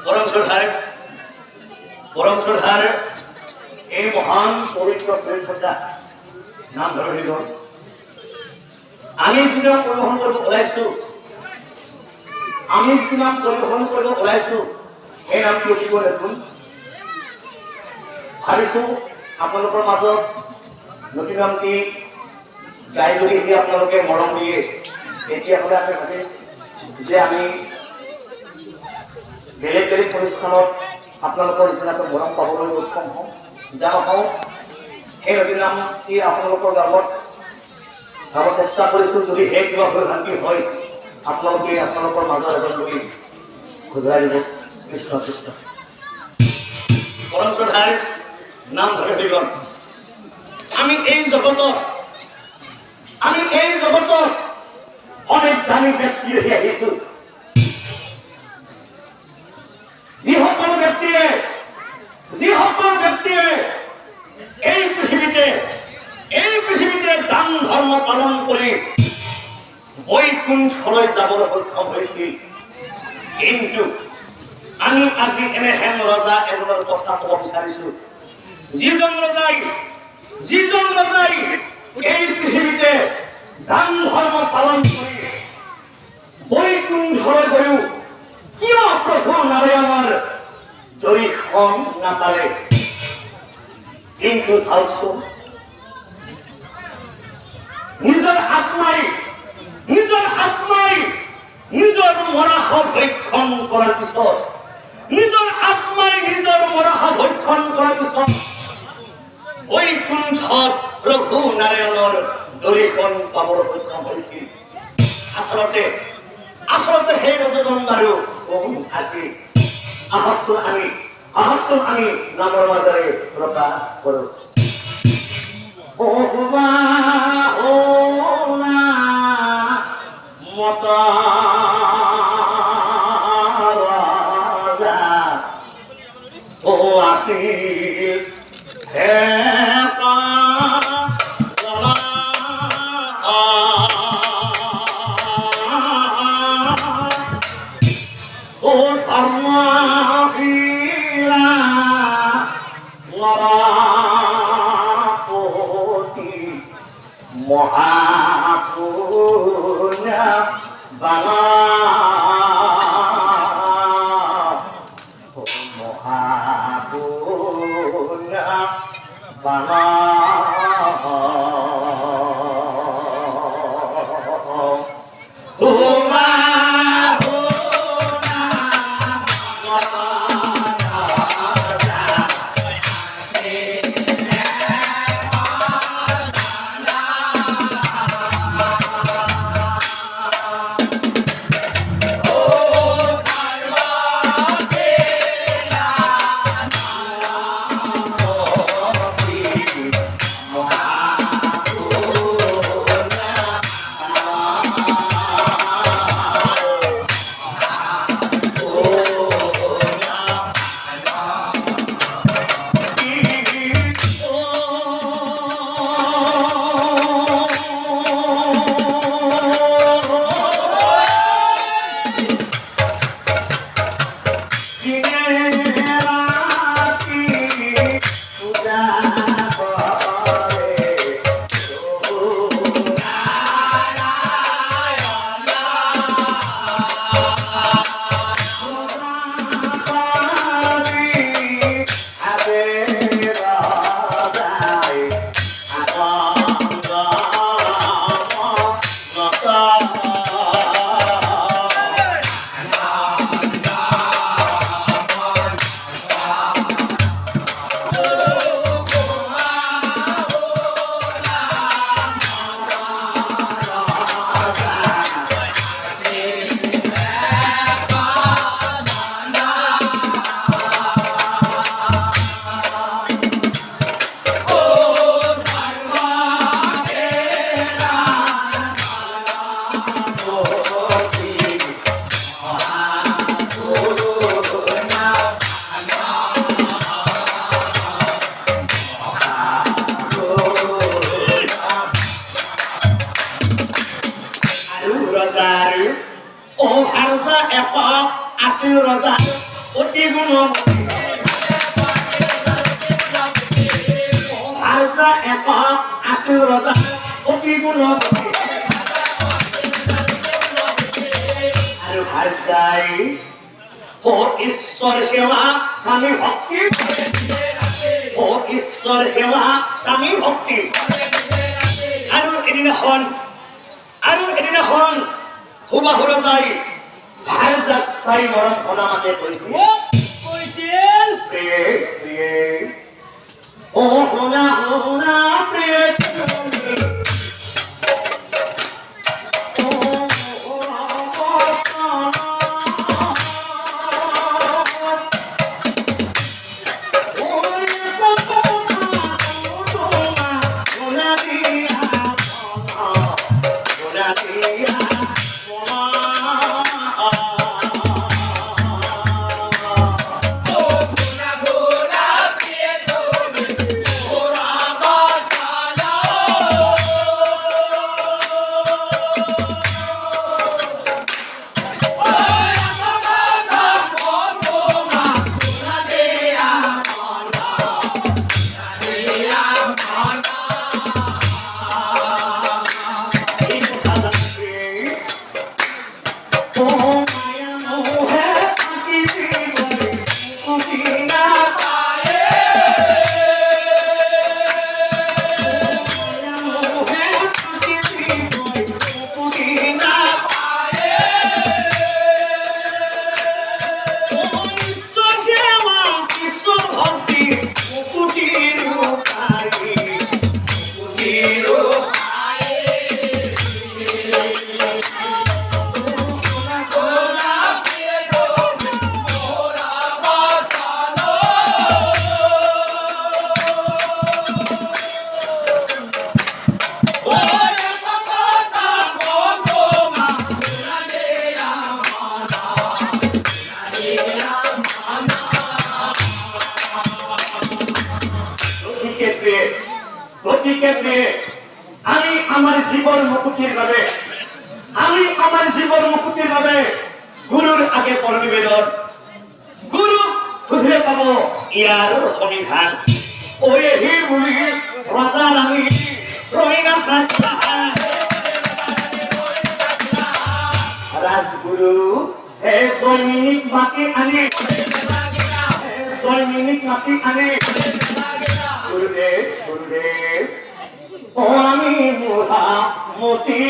পৰম শ্ৰদ্ধাৰ এই মহান পবিত্ৰ চৰিত্ৰটা নাম ধৰি গ'ল। আমি যিটো পৰিবহন কৰিব ওলাইছো সেই নামটো অতিকৈ নতুন। ভাবিছো আপোনালোকৰ মাজত নতুন নামটি গাই যদি আপোনালোকে মৰম দিয়ে তেতিয়াহ'লে আমি ভাবিম যে আমি বেলেগ বেলেগ অনুষ্ঠানত আপোনালোকৰ নিচিনাকৈ মৰম পাবলৈ সক্ষম হওঁ। যা হওঁ সেই নতুন নামটি আপোনালোকৰ গাঁৱত গাব চেষ্টা কৰিছোঁ। যদি সেই কিবা ভুল-ভ্ৰান্তি হয় আপোনালোকে আপোনালোকৰ মাজৰ এজন লোকে শুধৰাই দিব। কৃষ্ণ কৃষ্ণ। পৰম শ্ৰদ্ধাৰ নাম ধৰি গ'ল। আমি এই জগতত অনেক দামী ব্যক্তি দেখি আহিছো। যিসকল ব্যক্তিয়ে এই পৃথিৱীতে দান ধৰ্ম পালন কৰি বৈকুণ্ঠলৈ যাবলৈ সক্ষম হৈছিল। কিন্তু আমি আজি এনেহেন ৰজা এজনৰ কথা ক'ব বিচাৰিছো, যিজন ৰজাই এই পৃথিৱীতে দান ধৰ্ম পালন কৰি বৈকুণ্ঠলৈ গৈও কিয় প্ৰভু নাৰায়ণৰ দৰ্শন নাপালে। কিন্তু চাওকচোন, নিজৰ আত্মাই নিজৰ মৰাশ ভক্ষণ কৰাৰ পিছত বৈকুণ্ঠত প্ৰভু নাৰায়ণৰ দৰ্শন পাবলৈ সক্ষম হৈছিল। আচলতে সেই ৰজাজন বাৰু কোন আছিল? আহকচোন আমি নামৰ মাজেৰে প্ৰকাশ কৰো। মতা ৰাজা আছিল মহাপুণ্য বালা আছিল ৰজা অতি গুণবতী ভাৰ্যা এক আছিল ৰজা অতি গুণবতী আৰু ভাৰ্যাই ও ঈশ্বর সেবা স্বামী ভক্তি ও ঈশ্বর সেবা স্বামী ভক্তি আৰু এদিনাখন হুবাহুৰ যাই ভাৰ্যাক চাই মৰম ভনা মাতে কৈছিল প্ৰিয়ে প্ৰিয়ে ও শুনা শুনা প্ৰিয়ে আমি আমার জীবন মুক্তির ভাবে গুরুর আগে পরনিবেদন গুরু খুঁজে পাবো ইয়ার সন্ধান ওয়ে হি বলি রাজা রানী রহিনা সাতলা রাজগুরু হে 6 মিনিট বাকি আনি 6 মিনিট বাকি আনি গুরুদেব গুরুদেব ও আমি মোরা মতি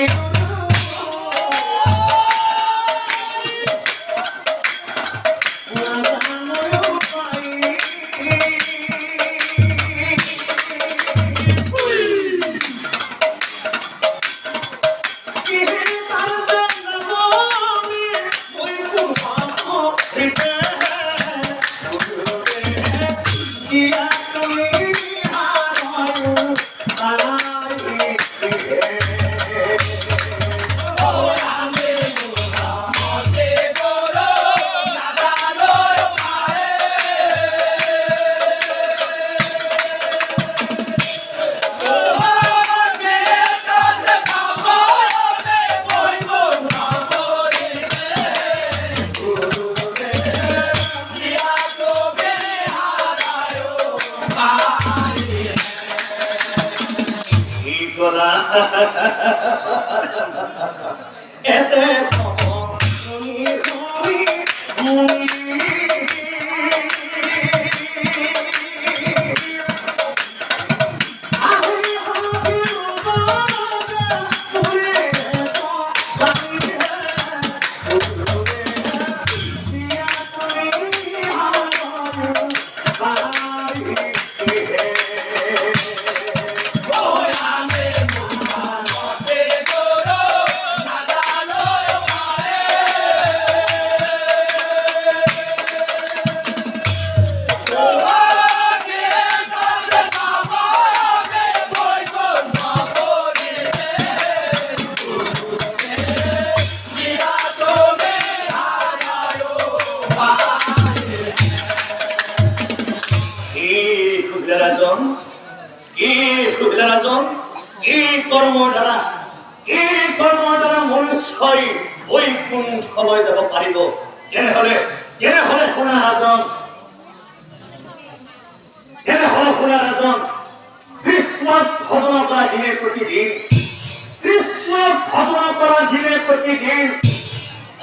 তেনেহলে শুনা ৰাজন, তেনেহলে শুনা ৰাজন, কৃষ্ণক ভজন কৰা দিনে প্ৰতিদিন, কৃষ্ণক ভজন কৰা দিনে প্ৰতিদিন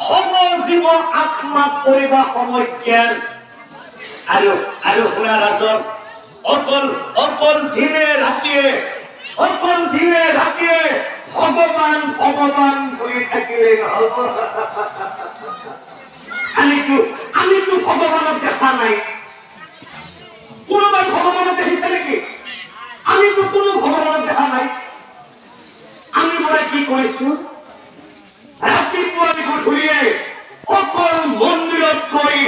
সম জীৱ আত্মাক কৰিবা সময় জ্ঞান। আৰু শুনা ৰাজন, অকল দিনে ৰাতিয়ে ভগৱান ভগৱান কৰি থাকিলে নহব। আমিতো ভগৱানক দেখা নাই। কোনোবাই ভগৱানক দেখিছে নেকি? আমিতো কোনো ভগৱানক দেখা নাই। আমি বোলে কি কৰিছো? ৰাতিপুৱা গধূলিয়ে অকল মন্দিৰত গৈ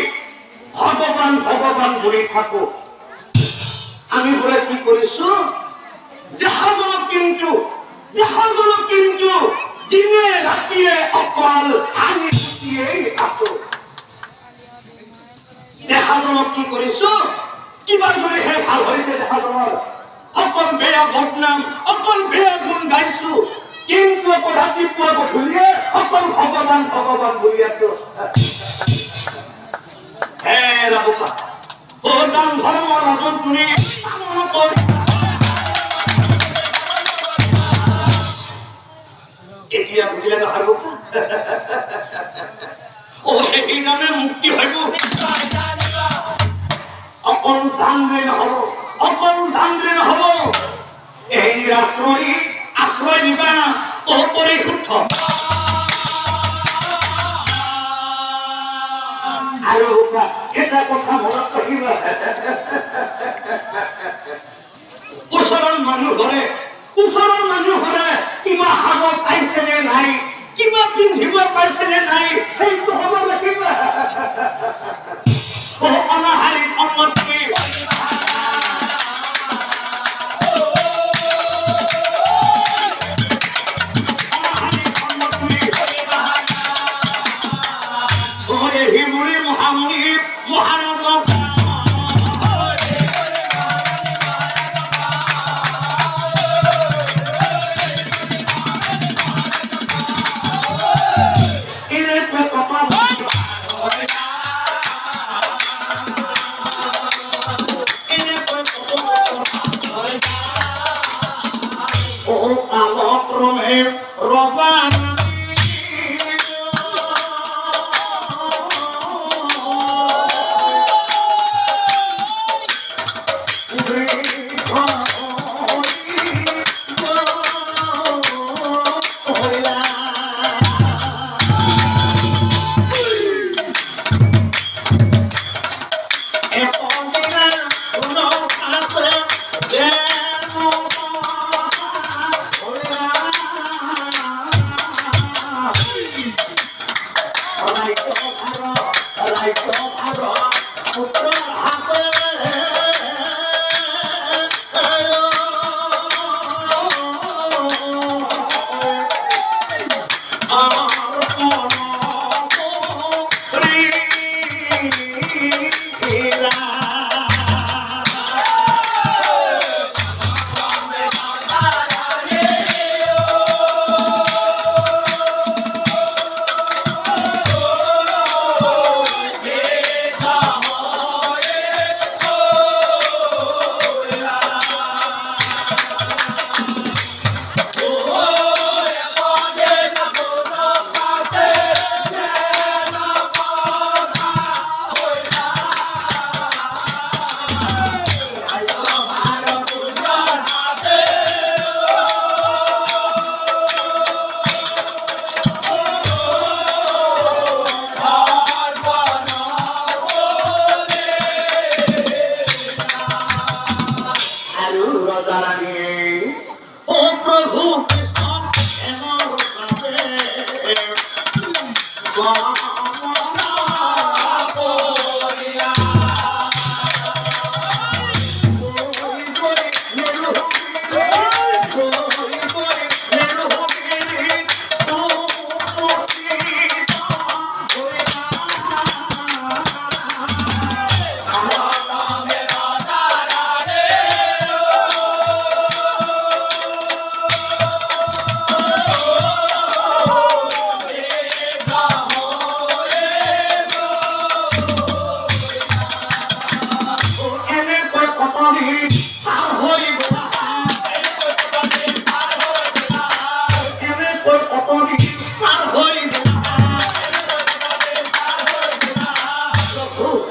ভগৱান ভগৱান বুলি থাকো। আমি বোলে কি কৰিছো? জাহাজক কিন্তু দিনে ৰাতিয়ে অকল হানি খুটিয়েই আছো। দেহাজনক কি কৰিছো? কিবা যদিহে ভাল হৈছে দেহাজনৰ, অকল বেয়া বদনাম, অকল বেয়া গুণ গাইছো, কিন্তু অকল ৰাতিপুৱা গধূলিয়ে অকল ভগৱান ভগৱান বুলি আছো। হে ৰাবুকা, দান ধৰ্ম ৰাজন তুমি এতিয়া বুজিলে নহয় ৰাবুকা? সেই নামে মুক্তি হইব। অকল দানৰে নহব, এই আশ্ৰয় দিবা পৰিশুদ্ধ। আৰু এটা কথা মনত ৰাখিবা, ওচৰৰ মানুহ ঘৰে কিবা খাব পাইছে নে নাই, কিবা পিন্ধিব পাইছে নে নাই, সেইটো হ'ব লাগিব। অনাহাৰীত উন্নতি, মহারাজ কালক্রমে রসান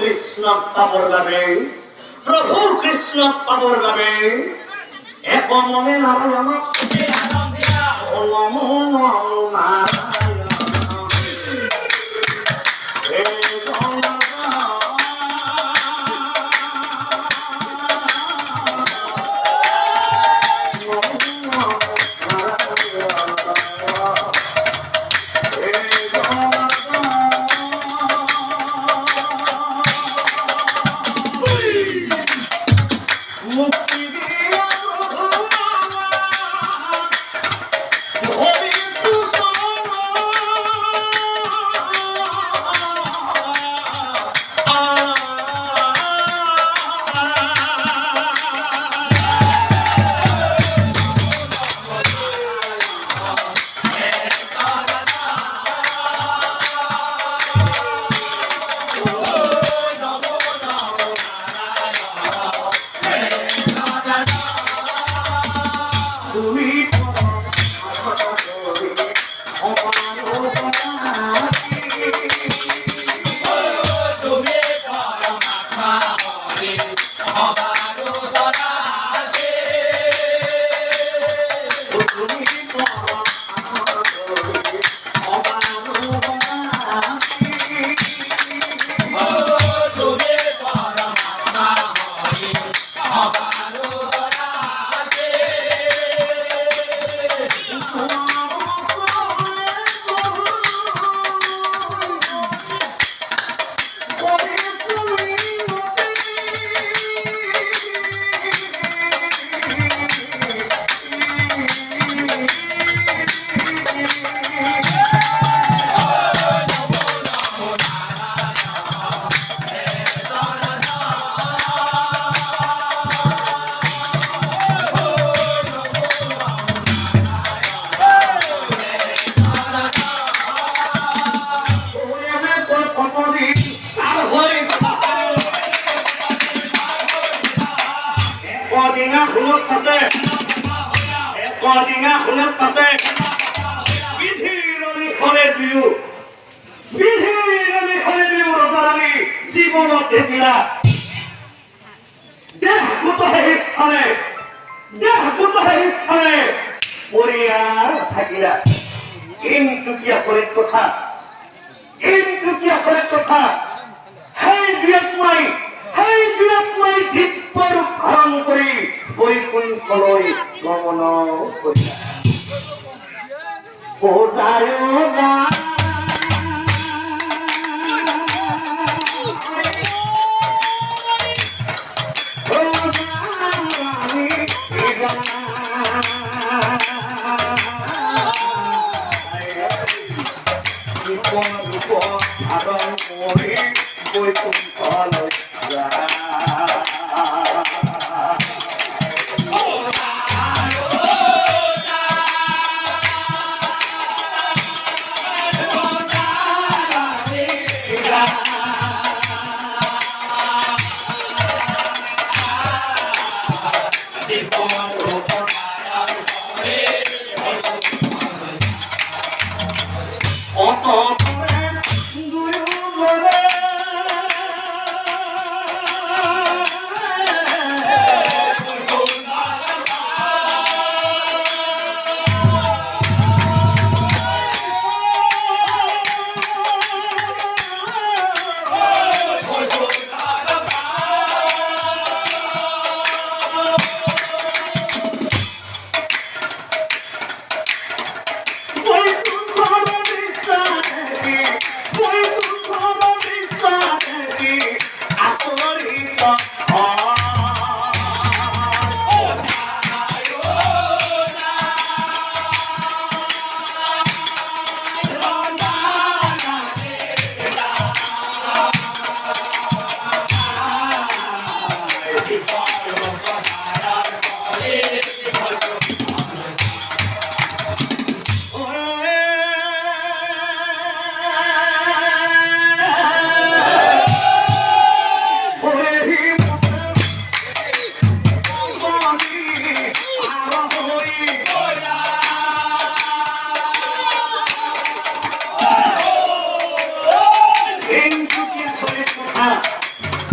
কৃষ্ণ পাবৰ বাবে প্ৰভু কৃষ্ণ পাবৰ বাবে এক মনে নাৰায়ণক নমো নাৰায়ণ জীবনত দেখিলা দেহগত স্থানে পৰিয়াল থাকিলা কিন্তু কি আচৰিত কথা সেই দুয়াত্মাই দিব্য ৰূপ ধাৰণ কৰি বৈকুণ্ঠলৈ গমন কৰিলা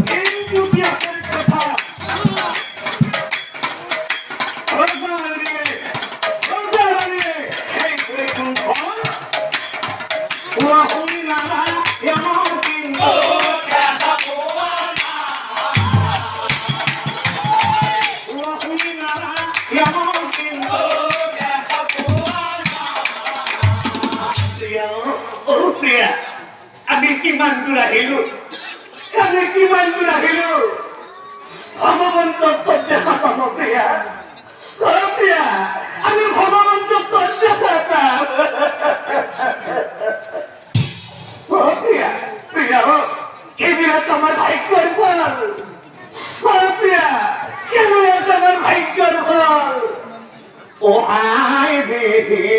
কিন্তু কি আছে কথা আমি কিমান দূৰ আহিলো ভগৱন্তক দেখা পাব প্ৰিয়া প্ৰিয়া আমি ভগৱন্তক দৰ্শন পাম প্ৰিয়া প্ৰিয়া এইবিলাক আমাৰ ভাগ্যৰ ফল প্ৰিয়া এইবিলাক আমাৰ ভাগ্যৰ ফল অহাই বিহি